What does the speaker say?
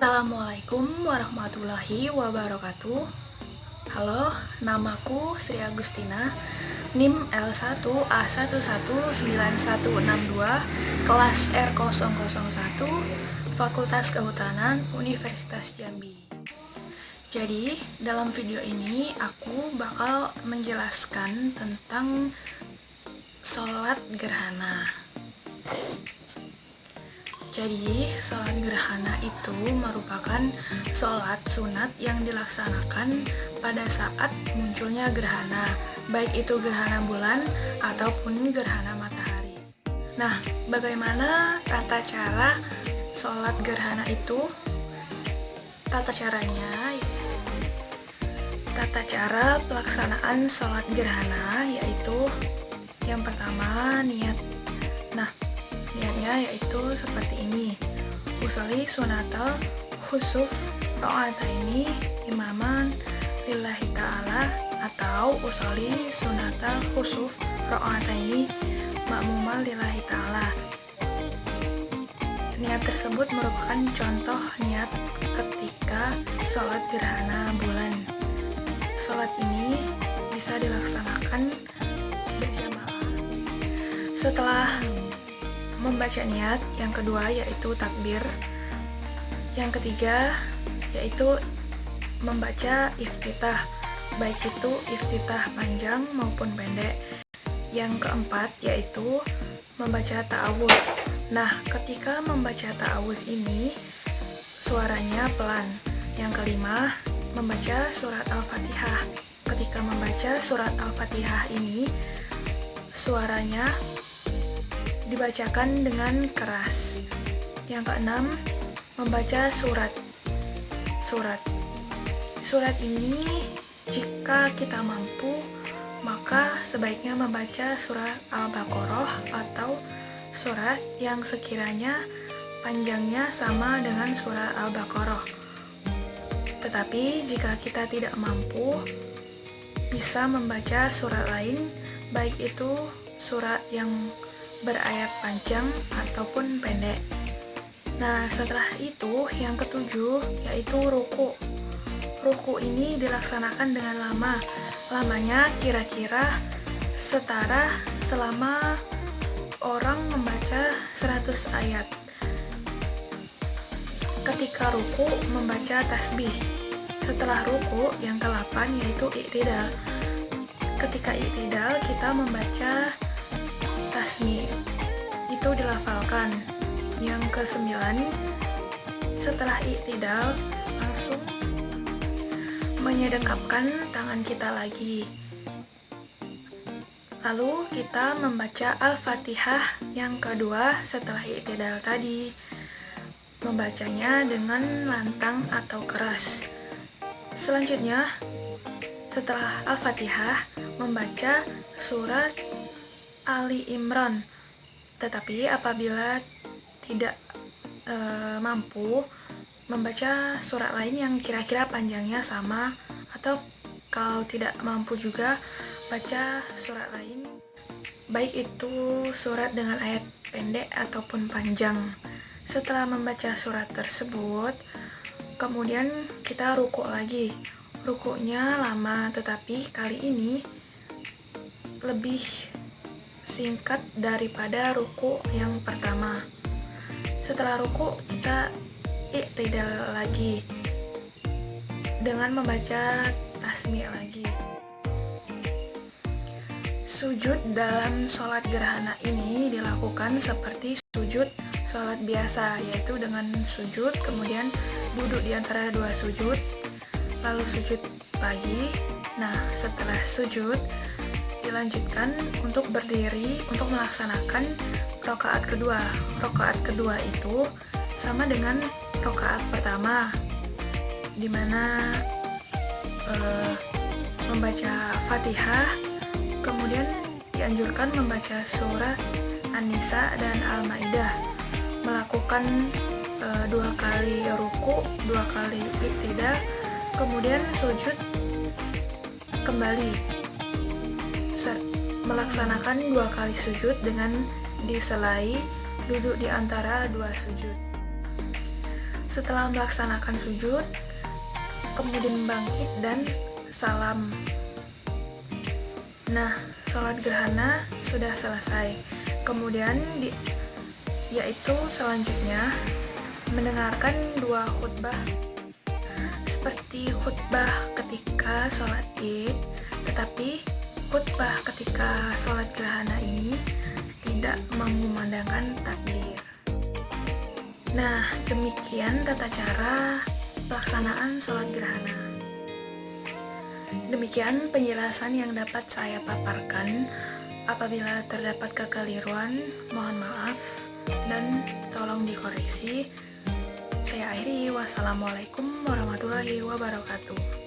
Assalamualaikum warahmatullahi wabarakatuh. Halo, namaku Sri Agustina, NIM L1A119162, kelas R001, Fakultas Kehutanan, Universitas Jambi. Jadi, dalam video ini aku bakal menjelaskan tentang sholat gerhana. Jadi, sholat gerhana itu merupakan sholat sunat yang dilaksanakan pada saat munculnya gerhana, baik itu gerhana bulan ataupun gerhana matahari. Nah, bagaimana tata cara sholat gerhana itu? Tata cara pelaksanaan sholat gerhana yaitu yang pertama niat. Nah, niatnya yaitu seperti ini: usolli sunatal khusuf ro'ataini imaman lillahi ta'ala, atau usolli sunatal khusuf ro'ataini ma'mumal lillahi ta'ala. Niat tersebut merupakan contoh niat ketika sholat gerhana bulan. Sholat ini bisa dilaksanakan berjamaah. Setelah membaca niat, yang kedua yaitu takbir, yang ketiga yaitu membaca iftitah, baik itu iftitah panjang maupun pendek, yang keempat yaitu membaca ta'awudz. Nah, ketika membaca ta'awudz ini suaranya pelan. Yang kelima, membaca surat Al-Fatihah. Ketika membaca surat Al-Fatihah ini suaranya dibacakan dengan keras. Yang keenam, membaca surat. Surat ini jika kita mampu, maka sebaiknya membaca surat Al-Baqarah atau surat yang sekiranya panjangnya sama dengan surat Al-Baqarah. Tetapi jika kita tidak mampu, bisa membaca surat lain, baik itu surat yang berayat panjang ataupun pendek. Nah, setelah itu yang ketujuh yaitu ruku. Ruku ini dilaksanakan dengan lama. Lamanya kira-kira setara selama orang membaca 100 ayat. Ketika ruku membaca tasbih. Setelah ruku yang ke-8 yaitu i'tidal. Ketika i'tidal kita membaca tasmi, itu dilafalkan. Yang ke-9, setelah i'tidal langsung menyedekapkan tangan kita lagi. Lalu kita membaca Al-Fatihah yang kedua setelah i'tidal tadi. Membacanya dengan lantang atau keras. Selanjutnya, setelah Al-Fatihah membaca surat Ali Imran. Tetapi apabila tidak mampu membaca surat lain yang kira-kira panjangnya sama, atau kalau tidak mampu juga baca surat lain, baik itu surat dengan ayat pendek ataupun panjang. Setelah membaca surat tersebut, kemudian kita ruku lagi. Rukunya lama, tetapi kali ini lebih singkat daripada ruku yang pertama. Setelah ruku kita i'tidal lagi dengan membaca tasmi' lagi. Sujud dalam sholat gerhana ini dilakukan seperti sujud sholat biasa, yaitu dengan sujud, kemudian duduk di antara dua sujud, lalu sujud lagi. Nah, setelah sujud dilanjutkan untuk berdiri untuk melaksanakan rakaat kedua. Rakaat kedua itu sama dengan rakaat pertama, di mana membaca Fatihah, kemudian dianjurkan membaca surat An-Nisa dan Al-Maidah, melakukan 2 kali ruku, 2 kali i'tidal, kemudian sujud kembali, melaksanakan 2 kali sujud dengan diselai duduk di antara 2 sujud. Setelah melaksanakan sujud, kemudian bangkit dan salam. Nah, sholat gerhana sudah selesai. Kemudian yaitu selanjutnya mendengarkan 2 khutbah seperti khutbah ketika sholat Id, tetapi khutbah ketika sholat gerhana ini tidak mengumandangkan takbir. Nah, demikian tata cara pelaksanaan sholat gerhana. Demikian penjelasan yang dapat saya paparkan. Apabila terdapat kekeliruan, mohon maaf dan tolong dikoreksi. Saya akhiri. Wassalamualaikum warahmatullahi wabarakatuh.